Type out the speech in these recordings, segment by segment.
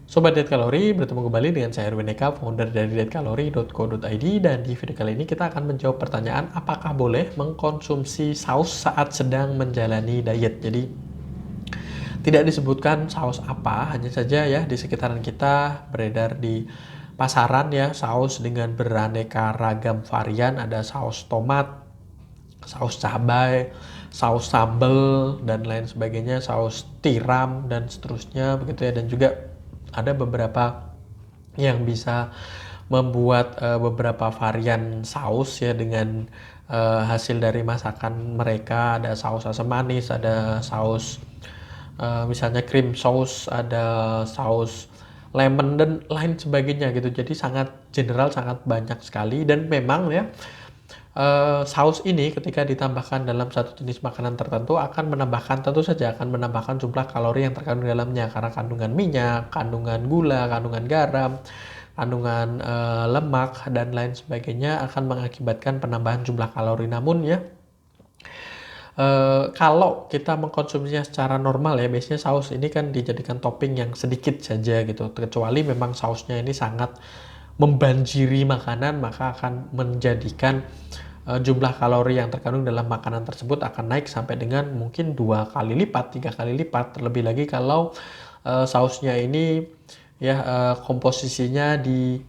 Sobat Diet Kalori, bertemu kembali dengan saya Erwin Eka, founder dari dietkalori.co.id, dan di video kali ini kita akan menjawab pertanyaan apakah boleh mengkonsumsi saus saat sedang menjalani diet. Jadi tidak disebutkan saus apa, hanya saja ya di sekitaran kita beredar di pasaran ya saus dengan beraneka ragam varian, ada saus tomat, saus cabai, saus sambal, dan lain sebagainya, saus tiram, dan seterusnya begitu ya. Dan juga ada beberapa yang bisa membuat beberapa varian saus ya dengan hasil dari masakan mereka. Ada saus asam manis, ada saus misalnya cream sauce, ada saus lemon, dan lain sebagainya gitu. Jadi sangat general, sangat banyak sekali. Dan memang ya saus ini ketika ditambahkan dalam satu jenis makanan tertentu akan menambahkan, tentu saja akan menambahkan jumlah kalori yang terkandung di dalamnya, karena kandungan minyak, kandungan gula, kandungan garam, kandungan lemak, dan lain sebagainya akan mengakibatkan penambahan jumlah kalori. Namun ya kalau kita mengkonsumsinya secara normal ya, biasanya saus ini kan dijadikan topping yang sedikit saja gitu, kecuali memang sausnya ini sangat membanjiri makanan, maka akan menjadikan jumlah kalori yang terkandung dalam makanan tersebut akan naik sampai dengan mungkin 2 kali lipat, 3 kali lipat. Terlebih lagi kalau sausnya ini ya komposisinya di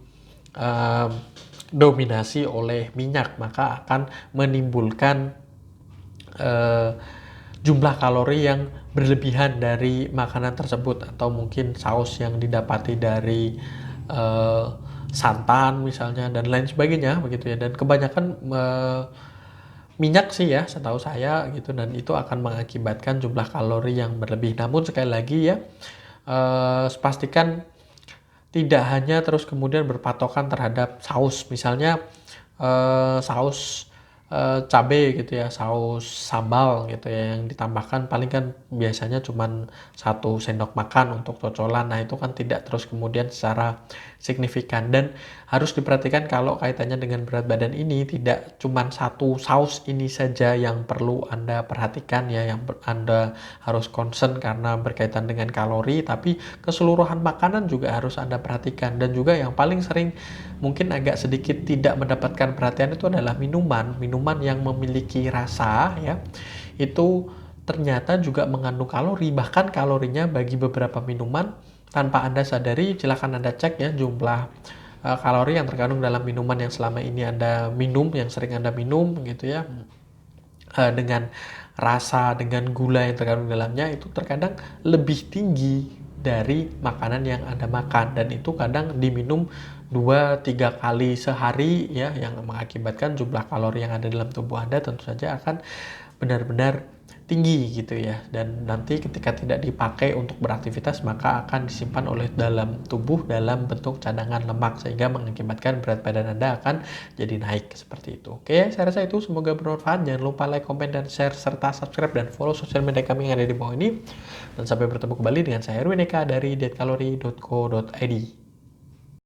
dominasi oleh minyak, maka akan menimbulkan jumlah kalori yang berlebihan dari makanan tersebut, atau mungkin saus yang didapati dari santan misalnya, dan lain sebagainya begitu ya. Dan kebanyakan minyak sih ya setahu saya gitu, dan itu akan mengakibatkan jumlah kalori yang berlebih. Namun sekali lagi ya, pastikan tidak hanya terus kemudian berpatokan terhadap saus, misalnya saus cabai gitu ya, saus sambal gitu ya, yang ditambahkan paling kan biasanya cuman 1 sendok makan untuk cocolan. Nah itu kan tidak terus kemudian secara signifikan. Dan harus diperhatikan kalau kaitannya dengan berat badan ini, tidak cuman satu saus ini saja yang perlu Anda perhatikan ya, yang Anda harus concern karena berkaitan dengan kalori, tapi keseluruhan makanan juga harus Anda perhatikan. Dan juga yang paling sering mungkin agak sedikit tidak mendapatkan perhatian itu adalah minuman yang memiliki rasa ya, itu ternyata juga mengandung kalori. Bahkan kalorinya bagi beberapa minuman tanpa Anda sadari, silakan Anda cek ya jumlah kalori yang terkandung dalam minuman yang selama ini Anda minum, yang sering Anda minum gitu ya, dengan rasa, dengan gula yang terkandung dalamnya, itu terkadang lebih tinggi dari makanan yang Anda makan, dan itu kadang diminum 2-3 kali sehari ya, yang mengakibatkan jumlah kalori yang ada dalam tubuh Anda tentu saja akan benar-benar tinggi gitu ya. Dan nanti ketika tidak dipakai untuk beraktivitas, maka akan disimpan oleh dalam tubuh dalam bentuk cadangan lemak, sehingga mengakibatkan berat badan Anda akan jadi naik seperti itu. Oke, saya rasa itu semoga bermanfaat. Jangan lupa like, komen, dan share, serta subscribe dan follow sosial media kami yang ada di bawah ini. Dan sampai bertemu kembali dengan saya Erwin Eka dari dietkalori.co.id.